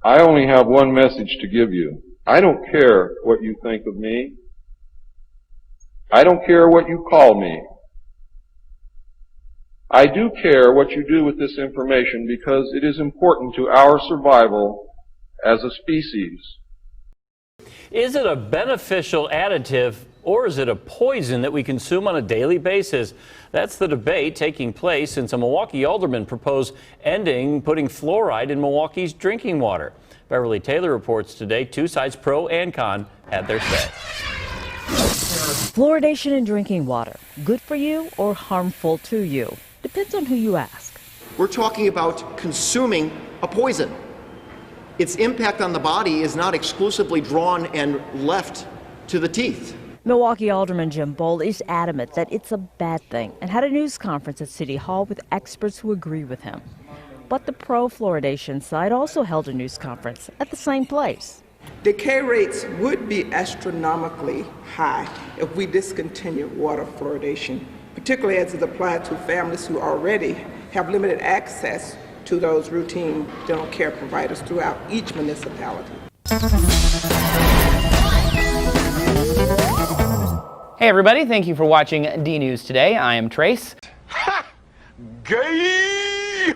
I only have one message to give you. I don't care what you think of me. I don't care what you call me. I do care what you do with this information because it is important to our survival as a species. Is it a beneficial additive or is it a poison that we consume on a daily basis? That's the debate taking place since a Milwaukee alderman proposed putting fluoride in Milwaukee's drinking water. Beverly Taylor reports today 2 sides, pro and con, had their say. Fluoridation in drinking water, good for you or harmful to you? Depends on who you ask. We're talking about consuming a poison. Its impact on the body is not exclusively drawn and left to the teeth. Milwaukee Alderman Jim Bowl is adamant that it's a bad thing and had a news conference at City Hall with experts who agree with him. But the pro-fluoridation side also held a news conference at the same place. Decay rates would be astronomically high if we discontinue water fluoridation, particularly as it applied to families who already have limited access to those routine dental care providers throughout each municipality. Hey everybody, thank you for watching D News Today. I am Trace. Ha! Gay!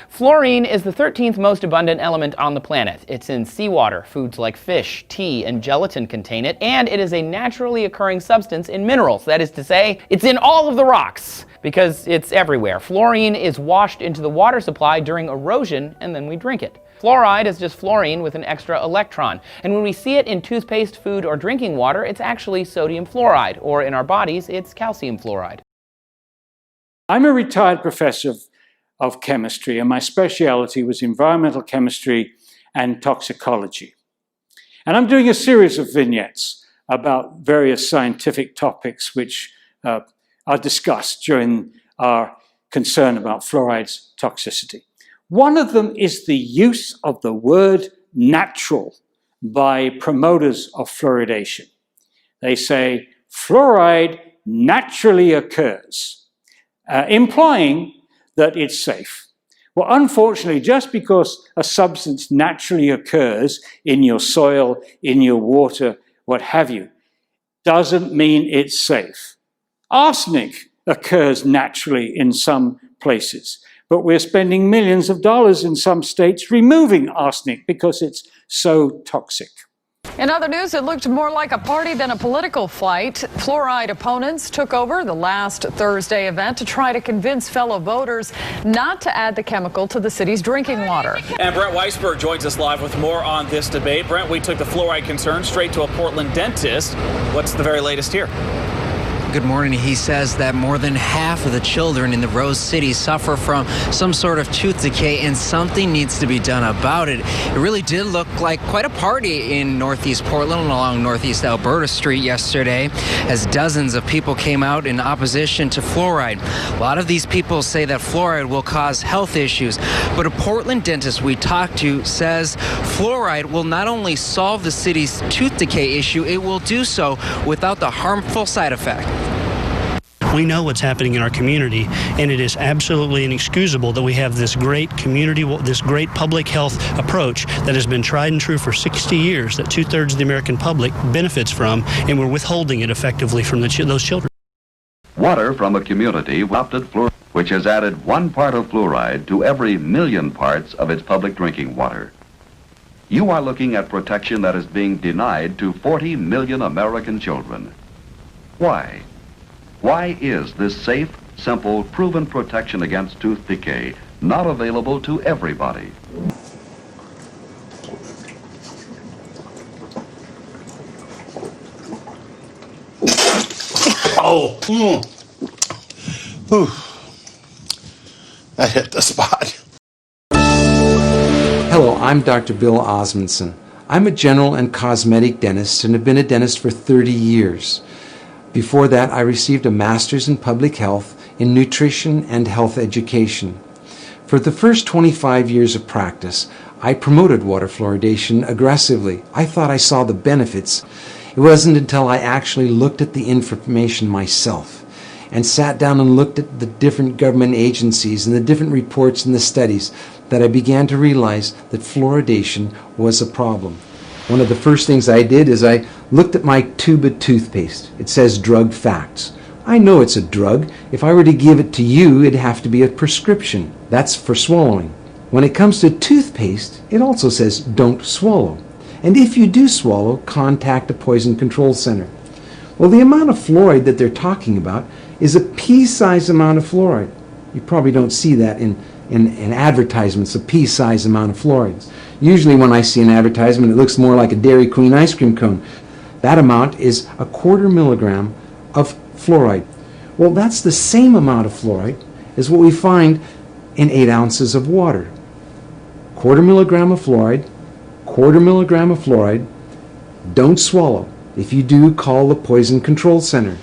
Fluorine is the 13th most abundant element on the planet. It's in seawater. Foods like fish, tea, and gelatin contain it, and it is a naturally occurring substance in minerals. That is to say, it's in all of the rocks because it's everywhere. Fluorine is washed into the water supply during erosion, and then we drink it. Fluoride is just fluorine with an extra electron, and when we see it in toothpaste, food, or drinking water, it's actually sodium fluoride, or in our bodies, it's calcium fluoride. I'm a retired professor of chemistry, and my specialty was environmental chemistry and toxicology. And I'm doing a series of vignettes about various scientific topics which are discussed during our concern about fluoride's toxicity. One of them is the use of the word natural by promoters of fluoridation. They say fluoride naturally occurs, implying that it's safe. Well, unfortunately, just because a substance naturally occurs in your soil, in your water, what have you, doesn't mean it's safe. Arsenic occurs naturally in some places, but we're spending millions of dollars in some states removing arsenic because it's so toxic. In other news, it looked more like a party than a political fight. Fluoride opponents took over the last Thursday event to try to convince fellow voters not to add the chemical to the city's drinking water. And Brent Weisberg joins us live with more on this debate. Brent, we took the fluoride concern straight to a Portland dentist. What's the very latest here? Good morning. He says that more than half of the children in the Rose City suffer from some sort of tooth decay, and something needs to be done about it. It really did look like quite a party in Northeast Portland along Northeast Alberta Street yesterday, as dozens of people came out in opposition to fluoride. A lot of these people say that fluoride will cause health issues, but a Portland dentist we talked to says fluoride will not only solve the city's tooth decay issue, it will do so without the harmful side effect. We know what's happening in our community, and it is absolutely inexcusable that we have this great community, this great public health approach that has been tried and true for 60 years, that 2/3 of the American public benefits from, and we're withholding it effectively from those children. Water from a community adopted fluoride, which has added 1 part of fluoride to every million parts of its public drinking water. You are looking at protection that is being denied to 40 million American children. Why? Why is this safe, simple, proven protection against tooth decay not available to everybody? Oh, that hit the spot. Hello, I'm Dr. Bill Osmondson. I'm a general and cosmetic dentist and have been a dentist for 30 years. Before that, I received a master's in public health in nutrition and health education. For the first 25 years of practice, I promoted water fluoridation aggressively. I thought I saw the benefits. It wasn't until I actually looked at the information myself and sat down and looked at the different government agencies and the different reports and the studies that I began to realize that fluoridation was a problem. One of the first things I did is I looked at my tube of toothpaste. It says drug facts. I know it's a drug. If I were to give it to you, it'd have to be a prescription. That's for swallowing. When it comes to toothpaste, it also says don't swallow. And if you do swallow, contact a poison control center. Well, the amount of fluoride that they're talking about is a pea-sized amount of fluoride. You probably don't see that in advertisements, a pea-sized amount of fluoride. Usually when I see an advertisement, it looks more like a Dairy Queen ice cream cone. That amount is 1/4 milligram of fluoride. Well, that's the same amount of fluoride as what we find in 8 ounces of water. 1/4 milligram of fluoride, 1/4 milligram of fluoride. Don't swallow. If you do, call the Poison Control Center.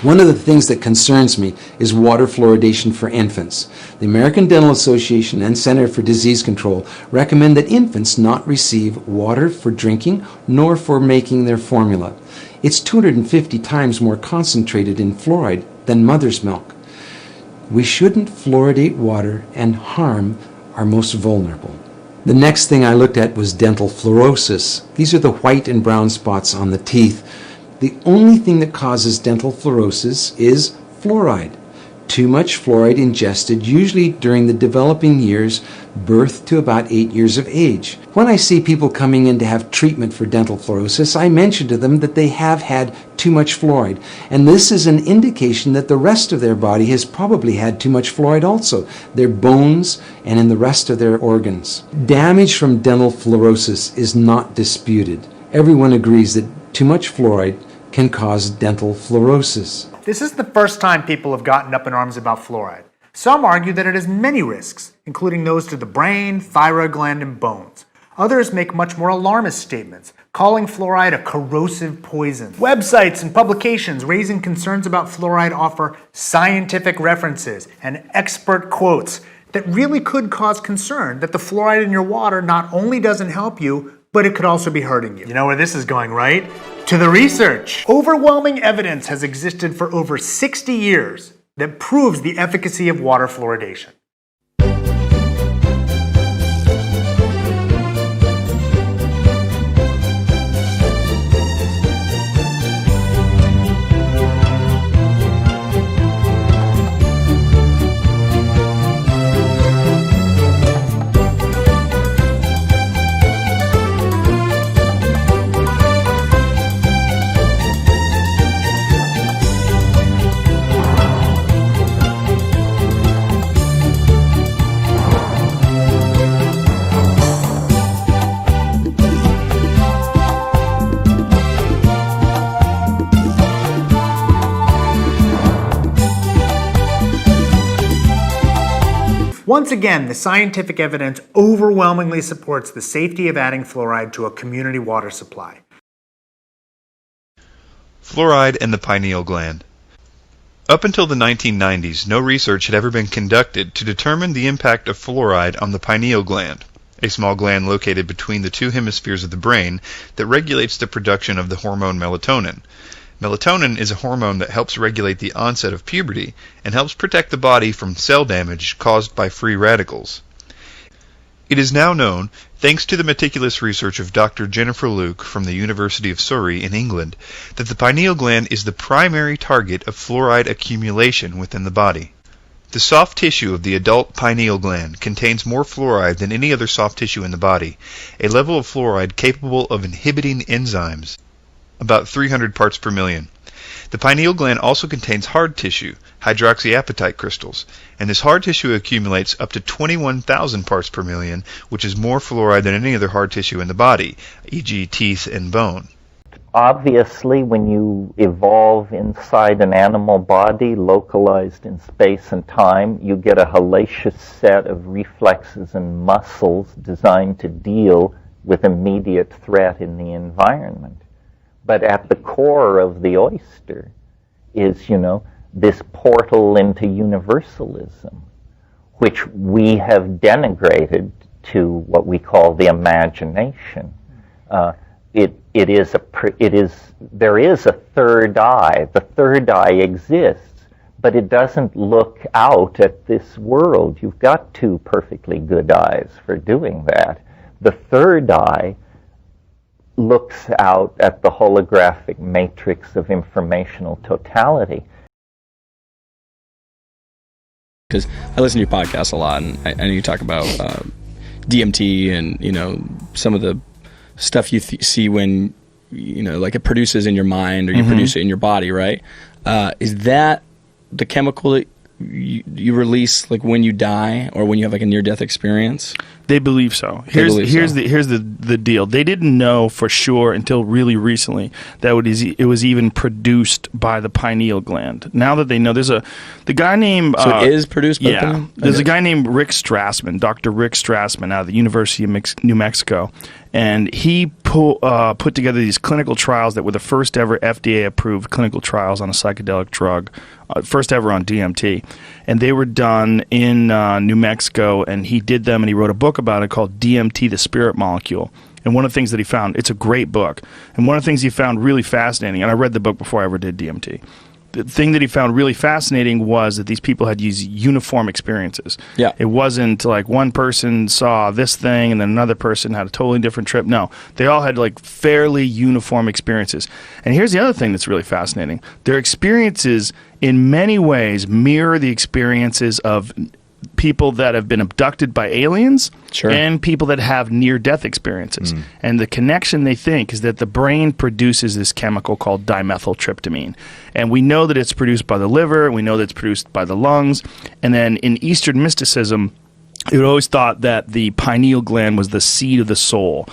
One of the things that concerns me is water fluoridation for infants. The American Dental Association and Center for Disease Control recommend that infants not receive water for drinking nor for making their formula. It's 250 times more concentrated in fluoride than mother's milk. We shouldn't fluoridate water and harm our most vulnerable. The next thing I looked at was dental fluorosis. These are the white and brown spots on the teeth. The only thing that causes dental fluorosis is fluoride. Too much fluoride ingested, usually during the developing years, birth to about 8 years of age. When I see people coming in to have treatment for dental fluorosis, I mention to them that they have had too much fluoride. And this is an indication that the rest of their body has probably had too much fluoride also, their bones and in the rest of their organs. Damage from dental fluorosis is not disputed. Everyone agrees that too much fluoride can cause dental fluorosis. This isn't the first time people have gotten up in arms about fluoride. Some argue that it has many risks, including those to the brain, thyroid gland, and bones. Others make much more alarmist statements, calling fluoride a corrosive poison. Websites and publications raising concerns about fluoride offer scientific references and expert quotes that really could cause concern that the fluoride in your water not only doesn't help you, but it could also be hurting you. You know where this is going, right? To the research. Overwhelming evidence has existed for over 60 years that proves the efficacy of water fluoridation. Once again, the scientific evidence overwhelmingly supports the safety of adding fluoride to a community water supply. Fluoride and the pineal gland. Up until the 1990s, no research had ever been conducted to determine the impact of fluoride on the pineal gland, a small gland located between the 2 hemispheres of the brain that regulates the production of the hormone melatonin. Melatonin is a hormone that helps regulate the onset of puberty and helps protect the body from cell damage caused by free radicals. It is now known, thanks to the meticulous research of Dr. Jennifer Luke from the University of Surrey in England, that the pineal gland is the primary target of fluoride accumulation within the body. The soft tissue of the adult pineal gland contains more fluoride than any other soft tissue in the body, a level of fluoride capable of inhibiting enzymes, about 300 parts per million. The pineal gland also contains hard tissue, hydroxyapatite crystals, and this hard tissue accumulates up to 21,000 parts per million, which is more fluoride than any other hard tissue in the body, e.g. teeth and bone. Obviously, when you evolve inside an animal body, localized in space and time, you get a hellacious set of reflexes and muscles designed to deal with immediate threat in the environment. But at the core of the oyster is, this portal into universalism, which we have denigrated to what we call the imagination. There is a third eye. The third eye exists, but it doesn't look out at this world. You've got two perfectly good eyes for doing that. The third eye looks out at the holographic matrix of informational totality. Because I listen to your podcast a lot, and I know you talk about DMT and, you know, some of the stuff you see when, you know, like it produces in your mind or you produce it in your body, right? Is that the chemical that you release like when you die or when you have like a near-death experience? They believe so. Here's the deal. They didn't know for sure until really recently that it was even produced by the pineal gland. Now that they know, there's the guy named it is produced by the pineal? There's a guy named Rick Strassman, Dr. Rick Strassman, out of the University of New Mexico, and he put together these clinical trials that were the first ever FDA-approved clinical trials on a psychedelic drug, first ever on DMT, and they were done in New Mexico, and he did them, and he wrote a book about it called DMT, the Spirit Molecule. And one of the things that he found, it's a great book, and one of the things he found really fascinating, and I read the book before I ever did DMT, the thing that he found really fascinating was that these people had these uniform experiences. Yeah. It wasn't like one person saw this thing and then another person had a totally different trip. No, they all had like fairly uniform experiences. And here's the other thing that's really fascinating. Their experiences in many ways mirror the experiences of people that have been abducted by aliens and people that have near-death experiences. And the connection, they think, is that the brain produces this chemical called dimethyltryptamine. And we know that it's produced by the liver, and we know that it's produced by the lungs. And then in Eastern mysticism, it was always thought that the pineal gland was the seat of the soul.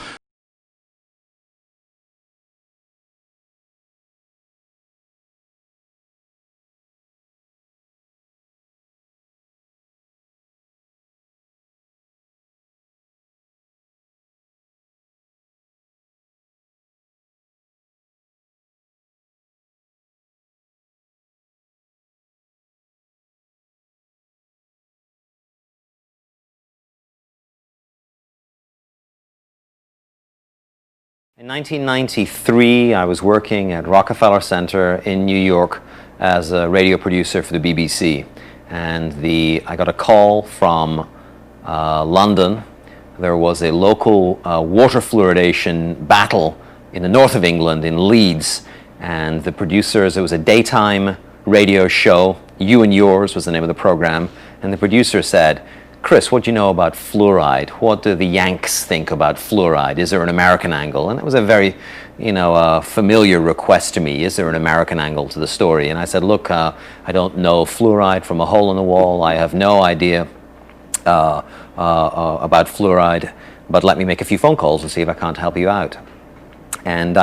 In 1993, I was working at Rockefeller Center in New York as a radio producer for the BBC. And I got a call from London. There was a local water fluoridation battle in the north of England, in Leeds. And the producers, it was a daytime radio show. You and Yours was the name of the program. And the producer said, "Chris, what do you know about fluoride? What do the Yanks think about fluoride? Is there an American angle?" And it was a very, familiar request to me. Is there an American angle to the story? And I said, "Look, I don't know fluoride from a hole in the wall. I have no idea about fluoride, but let me make a few phone calls to see if I can't help you out." And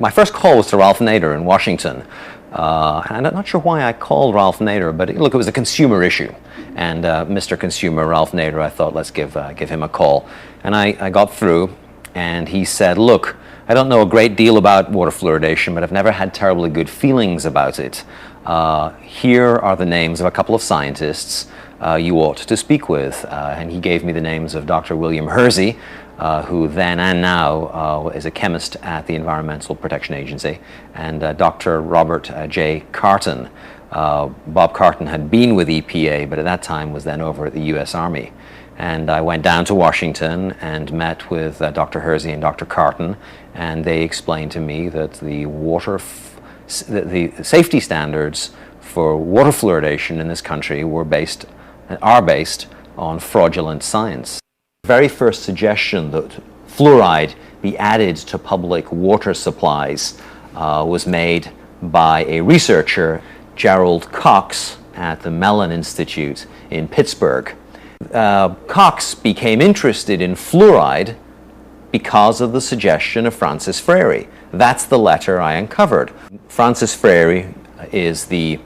my first call was to Ralph Nader in Washington. And I'm not sure why I called Ralph Nader, but look, it was a consumer issue. And Mr. Consumer, Ralph Nader, I thought, let's give him a call. And I got through, and he said, "Look, I don't know a great deal about water fluoridation, but I've never had terribly good feelings about it. Here are the names of a couple of scientists you ought to speak with." And he gave me the names of Dr. William Hersey, who then and now is a chemist at the Environmental Protection Agency, and Dr. Robert J. Carton. Bob Carton had been with EPA, but at that time was then over at the U.S. Army. And I went down to Washington and met with Dr. Hersey and Dr. Carton, and they explained to me that the safety standards for water fluoridation in this country are based on fraudulent science. The very first suggestion that fluoride be added to public water supplies was made by a researcher, Gerald Cox, at the Mellon Institute in Pittsburgh. Cox became interested in fluoride because of the suggestion of Francis Frary. That's the letter I uncovered. Francis Frary is the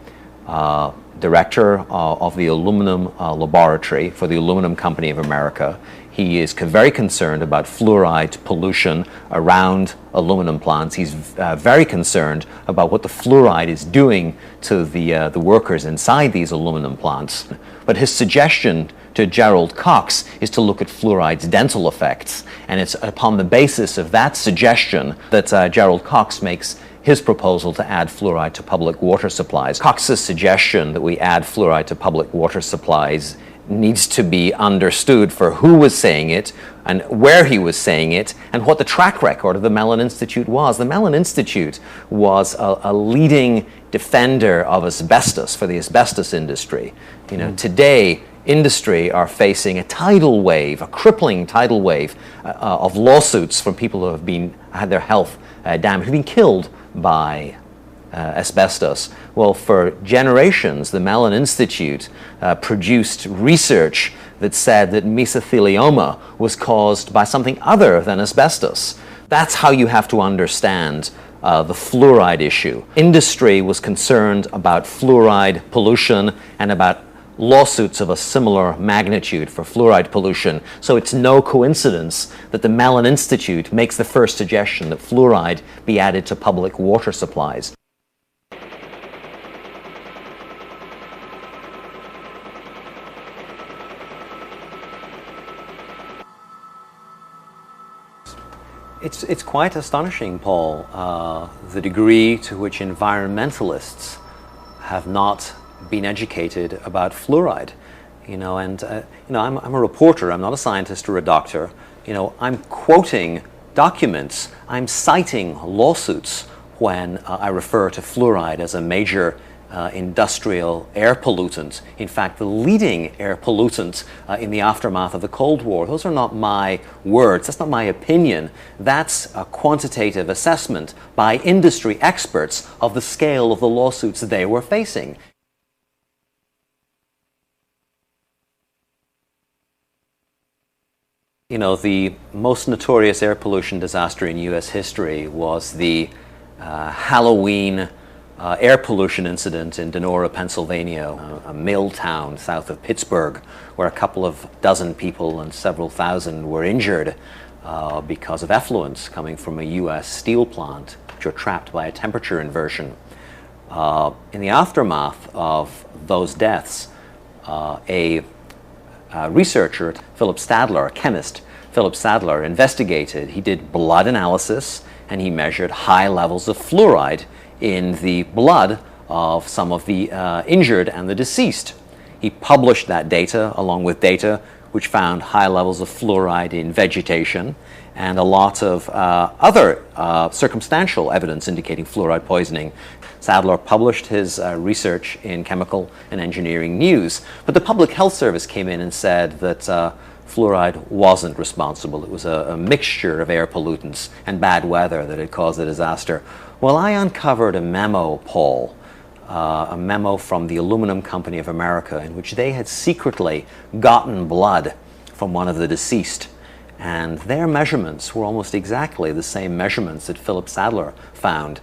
director of the aluminum laboratory for the Aluminum Company of America. He is very concerned about fluoride pollution around aluminum plants. He's very concerned about what the fluoride is doing to the workers inside these aluminum plants. But his suggestion to Gerald Cox is to look at fluoride's dental effects. And it's upon the basis of that suggestion that Gerald Cox makes his proposal to add fluoride to public water supplies. Cox's suggestion that we add fluoride to public water supplies needs to be understood for who was saying it and where he was saying it and what the track record of the Mellon Institute was. The Mellon Institute was a leading defender of asbestos for the asbestos industry. You know, today, industry are facing a tidal wave, a crippling tidal wave of lawsuits from people who have had their health damaged, who've been killed by asbestos. Well, for generations, the Mellon Institute produced research that said that mesothelioma was caused by something other than asbestos. That's how you have to understand the fluoride issue. Industry was concerned about fluoride pollution and about lawsuits of a similar magnitude for fluoride pollution. So it's no coincidence that the Mellon Institute makes the first suggestion that fluoride be added to public water supplies. It's quite astonishing, Paul, the degree to which environmentalists have not been educated about fluoride. You know, and I'm a reporter. I'm not a scientist or a doctor. You know, I'm quoting documents. I'm citing lawsuits when I refer to fluoride as a major industrial air pollutant. In fact, the leading air pollutant in the aftermath of the Cold War. Those are not my words. That's not my opinion. That's a quantitative assessment by industry experts of the scale of the lawsuits that they were facing. You know, the most notorious air pollution disaster in U.S. history was the Halloween air pollution incident in Donora, Pennsylvania, a mill town south of Pittsburgh, where a couple of dozen people and several thousand were injured because of effluents coming from a U.S. steel plant, which were trapped by a temperature inversion. In the aftermath of those deaths, a researcher, Philip Stadler, a chemist, Philip Stadler, investigated. He did blood analysis and he measured high levels of fluoride in the blood of some of the injured and the deceased. He published that data along with data which found high levels of fluoride in vegetation and a lot of other circumstantial evidence indicating fluoride poisoning. Sadler published his research in Chemical and Engineering News, but the Public Health Service came in and said that fluoride wasn't responsible. It was a mixture of air pollutants and bad weather that had caused the disaster. Well, I uncovered a memo, Paul, a memo from the Aluminum Company of America in which they had secretly gotten blood from one of the deceased. And their measurements were almost exactly the same measurements that Philip Sadler found.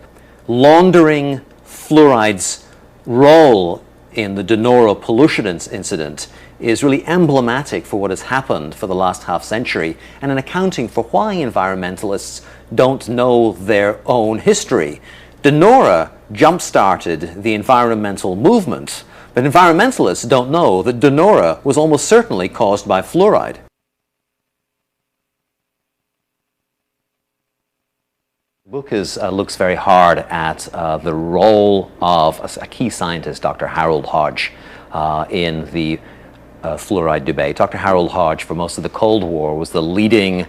Laundering fluoride's role in the Donora pollution incident is really emblematic for what has happened for the last half century and an accounting for why environmentalists don't know their own history. Donora jump-started the environmental movement, but environmentalists don't know that Donora was almost certainly caused by fluoride. The book looks very hard at the role of a key scientist, Dr. Harold Hodge, in the fluoride debate. Dr. Harold Hodge, for most of the Cold War, was the leading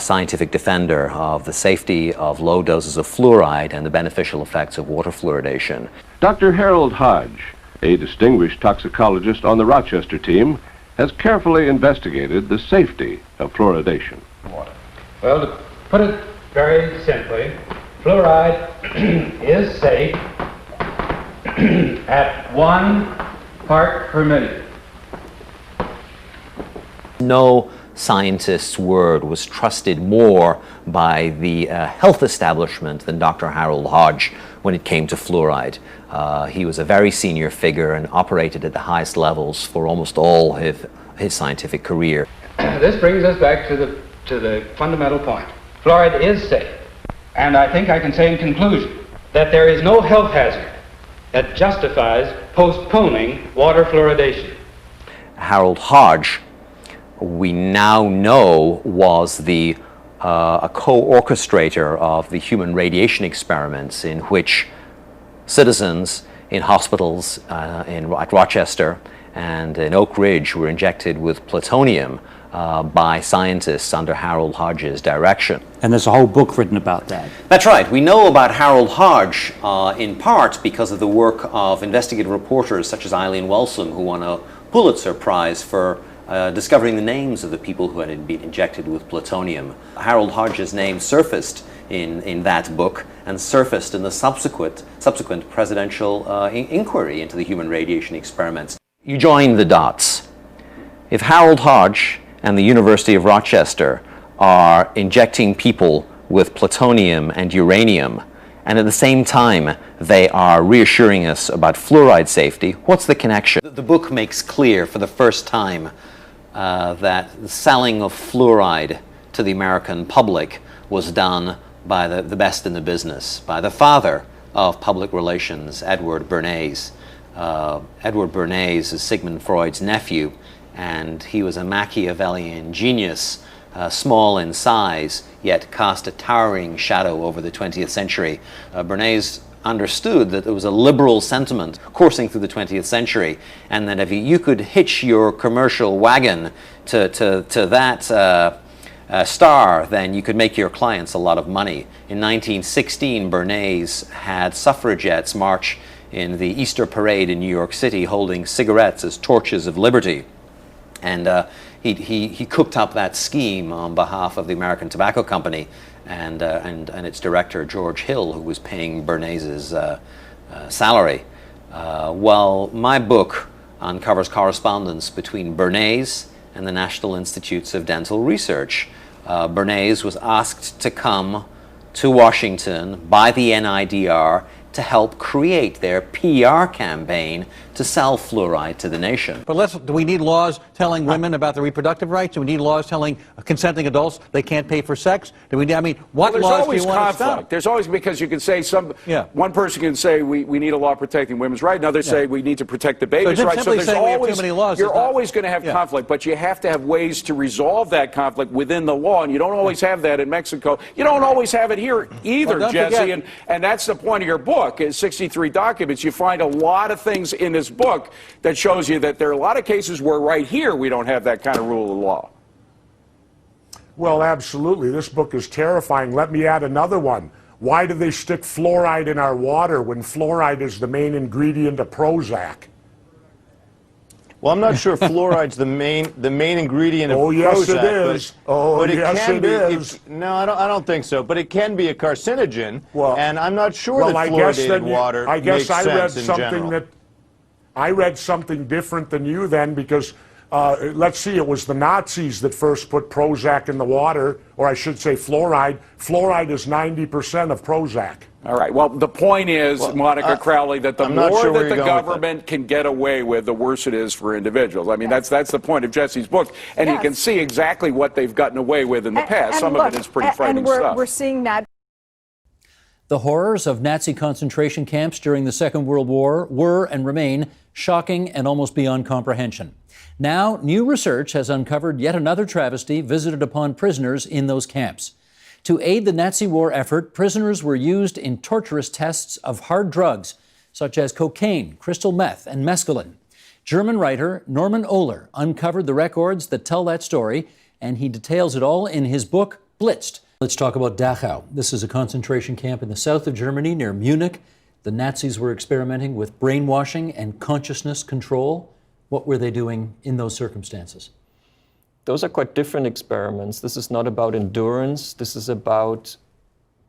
scientific defender of the safety of low doses of fluoride and the beneficial effects of water fluoridation. Dr. Harold Hodge, a distinguished toxicologist on the Rochester team, has carefully investigated the safety of fluoridation. Well, to put it very simply, fluoride is safe at 1 part per million. No scientist's word was trusted more by the health establishment than Dr. Harold Hodge when it came to fluoride. He was a very senior figure and operated at the highest levels for almost all his scientific career. This brings us back to the fundamental point. Fluoride is safe, and I think I can say in conclusion that there is no health hazard that justifies postponing water fluoridation. Harold Hodge, we now know, was the a co-orchestrator of the human radiation experiments in which citizens in hospitals at Rochester and in Oak Ridge were injected with plutonium by scientists under Harold Hodge's direction. And there's a whole book written about that. That's right. We know about Harold Hodge in part because of the work of investigative reporters such as Eileen Welsom, who won a Pulitzer Prize for discovering the names of the people who had been injected with plutonium. Harold Hodge's name surfaced in that book and surfaced in the subsequent presidential inquiry into the human radiation experiments. You join the dots. If Harold Hodge and the University of Rochester are injecting people with plutonium and uranium, and at the same time they are reassuring us about fluoride safety, what's the connection? The book makes clear for the first time that the selling of fluoride to the American public was done by the best in the business, by the father of public relations, Edward Bernays. Edward Bernays is Sigmund Freud's nephew, and he was a Machiavellian genius, small in size, yet cast a towering shadow over the 20th century. Bernays understood that there was a liberal sentiment coursing through the 20th century, and that if you could hitch your commercial wagon to that star, then you could make your clients a lot of money. In 1916, Bernays had suffragettes march in the Easter parade in New York City holding cigarettes as torches of liberty. And he cooked up that scheme on behalf of the American Tobacco Company and its director, George Hill, who was paying Bernays's salary. Well, my book uncovers correspondence between Bernays and the National Institutes of Dental Research. Bernays was asked to come to Washington by the NIDR to help create their PR campaign to sell fluoride to the nation. But do we need laws telling women about their reproductive rights? Do we need laws telling consenting adults they can't pay for sex? What laws do you want to stop? There's always, because you can say one person can say we need a law protecting women's rights, another say we need to protect the baby's rights. So there's always, you're always going to have conflict, but you have to have ways to resolve that conflict within the law, and you don't always have that in Mexico. You don't always have it here either, Jesse, and that's the point of your book. Is 63 documents. You find a lot of things in this book that shows you that there are a lot of cases where right here we don't have that kind of rule of law. Well, absolutely. This book is terrifying. Let me add another one. Why do they stick fluoride in our water when fluoride is the main ingredient of Prozac? Well, I'm not sure fluoride's the main ingredient of Prozac. Oh, yes, it is. But it yes, can it be. is. No, I don't think so. But it can be a carcinogen, and I'm not sure that fluoridated water makes sense in general. I read something different than you then, because let's see, it was the Nazis that first put Prozac in the water, or I should say fluoride. Fluoride is 90% of Prozac. All right. Well, the point is, Monica Crowley, that the more that the government can get away with, the worse it is for individuals. I mean, that's the point of Jesse's book, and you can see exactly what they've gotten away with in the past. Some of it is pretty frightening stuff. We're seeing that. The horrors of Nazi concentration camps during the Second World War were and remain shocking and almost beyond comprehension. Now, new research has uncovered yet another travesty visited upon prisoners in those camps. To aid the Nazi war effort, prisoners were used in torturous tests of hard drugs such as cocaine, crystal meth, and mescaline. German writer Norman Ohler uncovered the records that tell that story, and he details it all in his book, Blitzed. Let's talk about Dachau. This is a concentration camp in the south of Germany near Munich. The Nazis were experimenting with brainwashing and consciousness control. What were they doing in those circumstances? Those are quite different experiments. This is not about endurance. This is about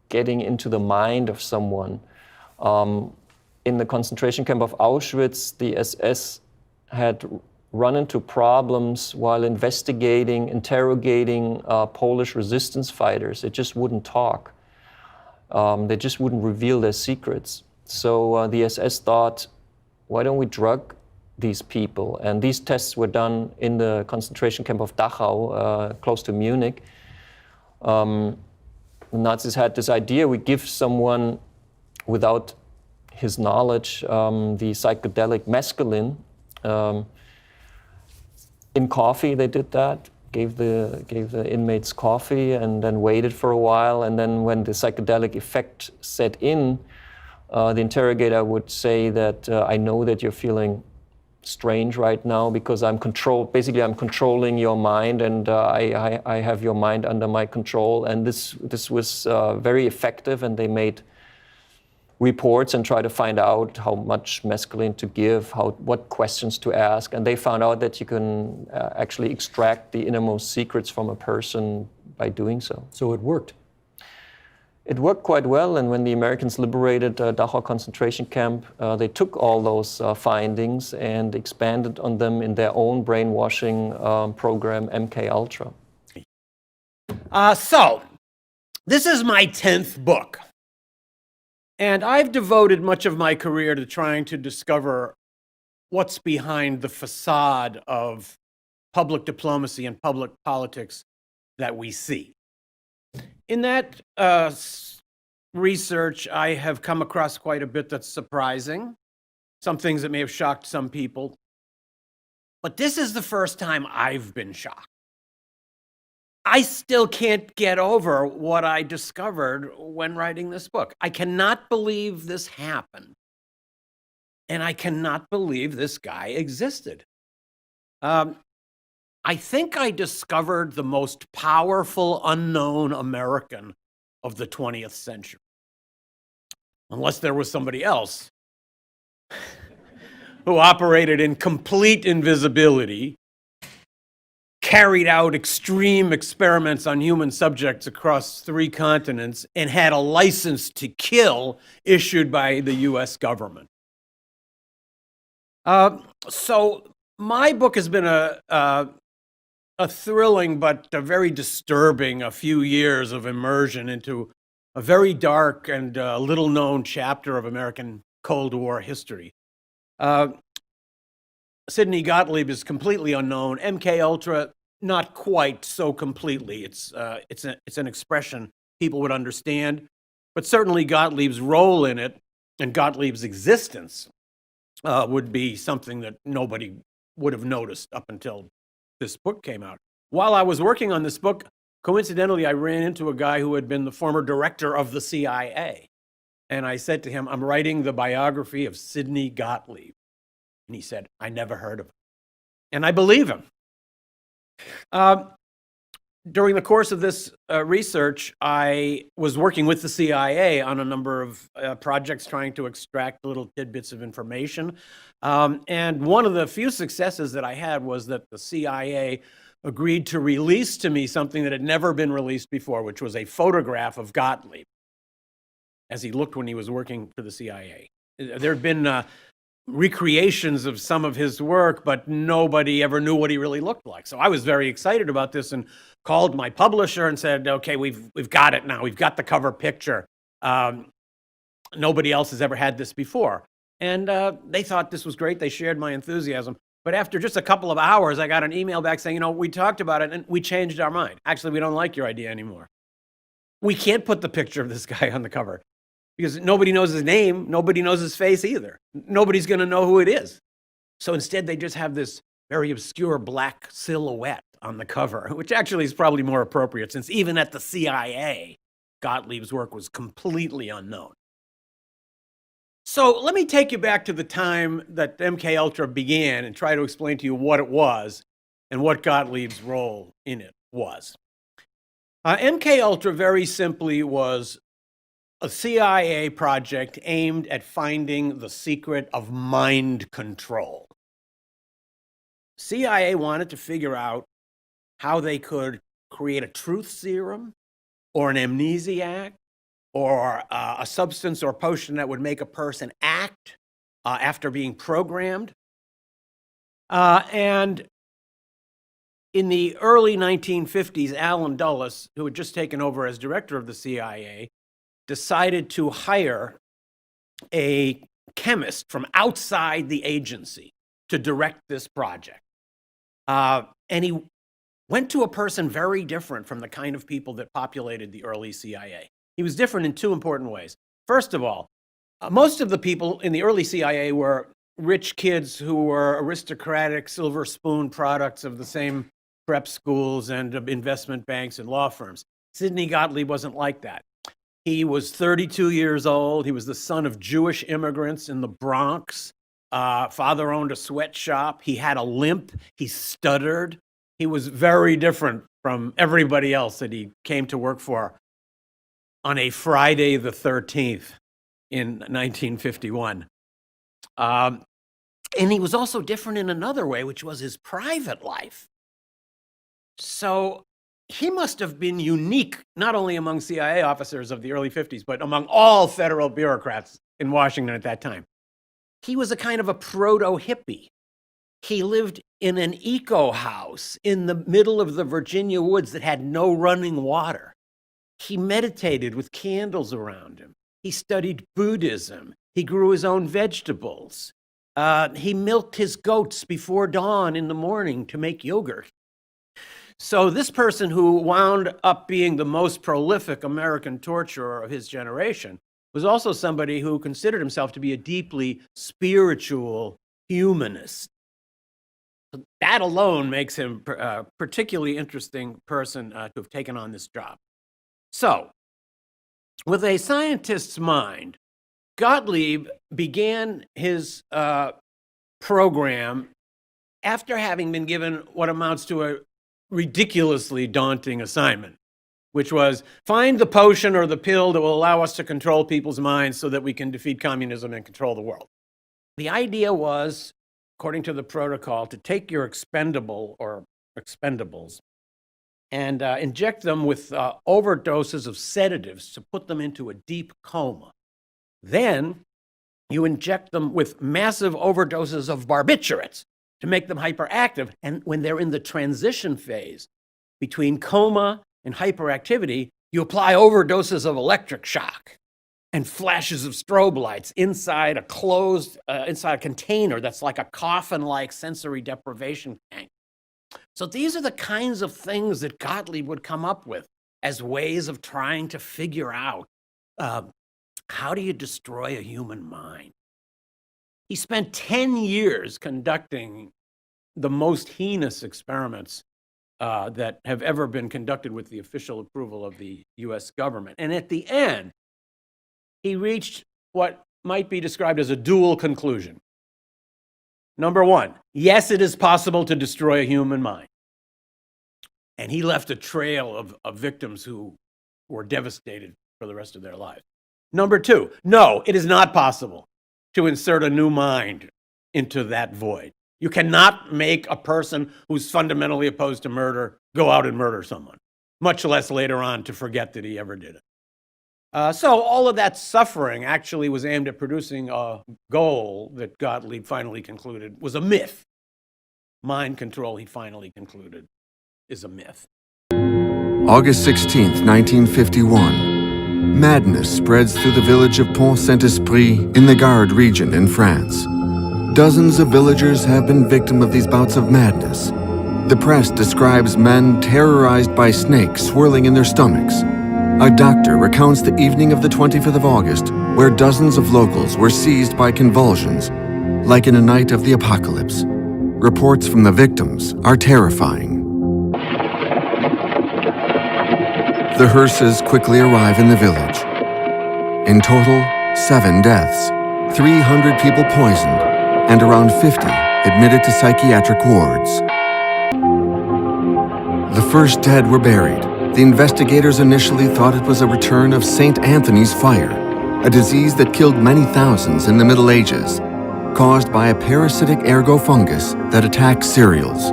getting into the mind of someone. In the concentration camp of Auschwitz, the SS had run into problems while interrogating Polish resistance fighters. They just wouldn't talk. They just wouldn't reveal their secrets. So the SS thought, why don't we drug these people? And these tests were done in the concentration camp of Dachau, close to Munich. The Nazis had this idea, we give someone, without his knowledge, the psychedelic mescaline. In coffee they did that, gave the inmates coffee, and then waited for a while. And then when the psychedelic effect set in, the interrogator would say that I know that you're feeling strange right now because I'm controlling your mind, and I have your mind under my control. And this was very effective, and they made reports and try to find out how much mescaline to give, what questions to ask, and they found out that you can actually extract the innermost secrets from a person by doing so. So it worked. It worked quite well, and when the Americans liberated Dachau concentration camp, they took all those findings and expanded on them in their own brainwashing program, MK Ultra. So, this is my 10th book. And I've devoted much of my career to trying to discover what's behind the facade of public diplomacy and public politics that we see. In that research, I have come across quite a bit that's surprising, some things that may have shocked some people. But this is the first time I've been shocked. I still can't get over what I discovered when writing this book. I cannot believe this happened. And I cannot believe this guy existed. I think I discovered the most powerful unknown American of the 20th century. Unless there was somebody else who operated in complete invisibility, carried out extreme experiments on human subjects across 3 continents, and had a license to kill issued by the US government. So my book has been a thrilling but a very disturbing a few years of immersion into a very dark and little-known chapter of American Cold War history. Sidney Gottlieb is completely unknown. MK Ultra, not quite so completely. It's an expression people would understand, but certainly Gottlieb's role in it and Gottlieb's existence would be something that nobody would have noticed up until this book came out. While I was working on this book, coincidentally, I ran into a guy who had been the former director of the CIA. And I said to him, I'm writing the biography of Sidney Gottlieb. And he said, I never heard of him. And I believe him. During the course of this research, I was working with the CIA on a number of projects trying to extract little tidbits of information. And one of the few successes that I had was that the CIA agreed to release to me something that had never been released before, which was a photograph of Gottlieb as he looked when he was working for the CIA. There had been recreations of some of his work, but nobody ever knew what he really looked like. So I was very excited about this and called my publisher and said, okay, we've got it now. We've got the cover picture. Nobody else has ever had this before. And they thought this was great. They shared my enthusiasm. But after just a couple of hours, I got an email back saying, we talked about it and we changed our mind. Actually, we don't like your idea anymore. We can't put the picture of this guy on the cover because nobody knows his name. Nobody knows his face either. Nobody's going to know who it is. So instead, they just have this very obscure black silhouette on the cover, which actually is probably more appropriate since even at the CIA, Gottlieb's work was completely unknown. So let me take you back to the time that MK Ultra began and try to explain to you what it was and what Gottlieb's role in it was. MK Ultra very simply was a CIA project aimed at finding the secret of mind control. CIA wanted to figure out how they could create a truth serum or an amnesiac or a substance or potion that would make a person act after being programmed. And in the early 1950s, Allen Dulles, who had just taken over as director of the CIA, decided to hire a chemist from outside the agency to direct this project. And he went to a person very different from the kind of people that populated the early CIA. He was different in 2 important ways. First of all, most of the people in the early CIA were rich kids who were aristocratic silver spoon products of the same prep schools and investment banks and law firms. Sidney Gottlieb wasn't like that. He was 32 years old. He was the son of Jewish immigrants in the Bronx. Father owned a sweatshop. He had a limp. He stuttered. He was very different from everybody else that he came to work for on a Friday the 13th in 1951. And he was also different in another way, which was his private life. So he must have been unique, not only among CIA officers of the early 50s, but among all federal bureaucrats in Washington at that time. He was a kind of a proto-hippie. He lived in an eco house in the middle of the Virginia woods that had no running water. He meditated with candles around him. He studied Buddhism. He grew his own vegetables. He milked his goats before dawn in the morning to make yogurt. So this person who wound up being the most prolific American torturer of his generation was also somebody who considered himself to be a deeply spiritual humanist. That alone makes him a particularly interesting person to have taken on this job. So, with a scientist's mind, Gottlieb began his program after having been given what amounts to a ridiculously daunting assignment, which was find the potion or the pill that will allow us to control people's minds so that we can defeat communism and control the world. The idea was, according to the protocol, to take your expendable or expendables and inject them with overdoses of sedatives to put them into a deep coma. Then you inject them with massive overdoses of barbiturates to make them hyperactive. And when they're in the transition phase between coma and hyperactivity, you apply overdoses of electric shock and flashes of strobe lights inside a closed, inside a container that's like a coffin-like sensory deprivation tank. So these are the kinds of things that Gottlieb would come up with as ways of trying to figure out how do you destroy a human mind? He spent 10 years conducting the most heinous experiments that have ever been conducted with the official approval of the US government. And at the end, he reached what might be described as a dual conclusion. Number one, yes, it is possible to destroy a human mind. And he left a trail of victims who were devastated for the rest of their lives. Number two, no, it is not possible to insert a new mind into that void. You cannot make a person who's fundamentally opposed to murder go out and murder someone, much less later on to forget that he ever did it. So all of that suffering actually was aimed at producing a goal that Gottlieb finally concluded was a myth. Mind control, he finally concluded, is a myth. August 16th, 1951. Madness spreads through the village of Pont-Saint-Esprit in the Gard region in France. Dozens of villagers have been victim of these bouts of madness. The press describes men terrorized by snakes swirling in their stomachs. A doctor recounts the evening of the 25th of August, where dozens of locals were seized by convulsions, like in a night of the apocalypse. Reports from the victims are terrifying. The hearses quickly arrive in the village. In total, 7 deaths, 300 people poisoned, and around 50 admitted to psychiatric wards. The first dead were buried. The investigators initially thought it was a return of St. Anthony's fire, a disease that killed many thousands in the Middle Ages, caused by a parasitic ergo fungus that attacks cereals.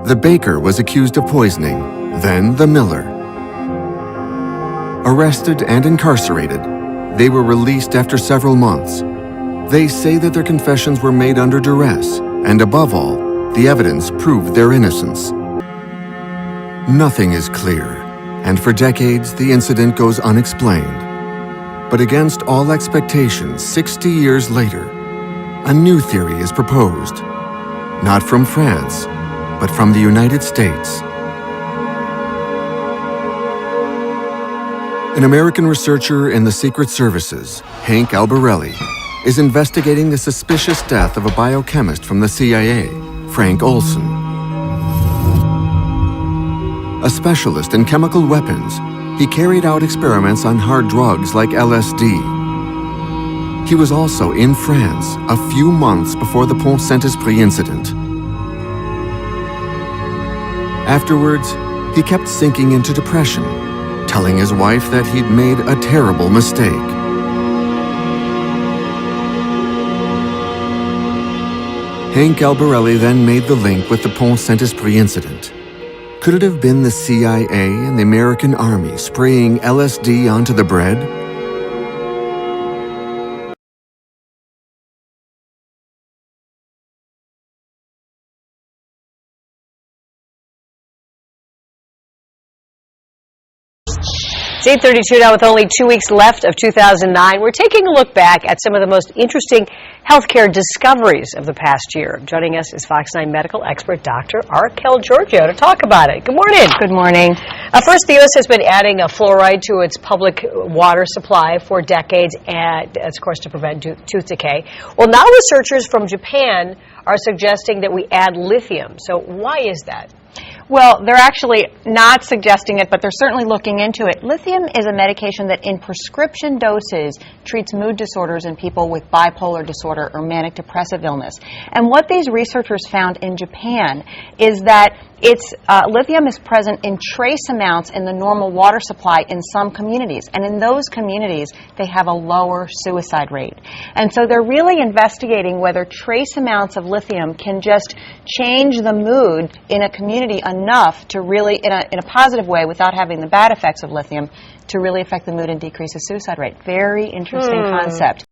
The baker was accused of poisoning, then the miller. Arrested and incarcerated, they were released after several months. They say that their confessions were made under duress, and above all, the evidence proved their innocence. Nothing is clear, and for decades the incident goes unexplained. But against all expectations, 60 years later, a new theory is proposed. Not from France, but from the United States. An American researcher in the Secret Services, Hank Albarelli, is investigating the suspicious death of a biochemist from the CIA, Frank Olson. A specialist in chemical weapons, he carried out experiments on hard drugs like LSD. He was also in France a few months before the Pont Saint-Esprit incident. Afterwards, he kept sinking into depression, telling his wife that he'd made a terrible mistake. Hank Albarelli then made the link with the Pont Saint-Esprit incident. Could it have been the CIA and the American Army spraying LSD onto the bread? It's 8:32 now with only 2 weeks left of 2009. We're taking a look back at some of the most interesting healthcare discoveries of the past year. Joining us is Fox 9 medical expert Dr. Raquel Giorgio to talk about it. Good morning. Good morning. First, the U.S. has been adding fluoride to its public water supply for decades, and that's, of course, to prevent tooth decay. Well, now researchers from Japan are suggesting that we add lithium. So why is that? Well, they're actually not suggesting it, but they're certainly looking into it. Lithium is a medication that in prescription doses treats mood disorders in people with bipolar disorder or manic depressive illness. And what these researchers found in Japan is that lithium is present in trace amounts in the normal water supply in some communities. And in those communities, they have a lower suicide rate. And so they're really investigating whether trace amounts of lithium can just change the mood in a community enough to really, in a positive way, without having the bad effects of lithium, to really affect the mood and decrease the suicide rate. Very interesting concept.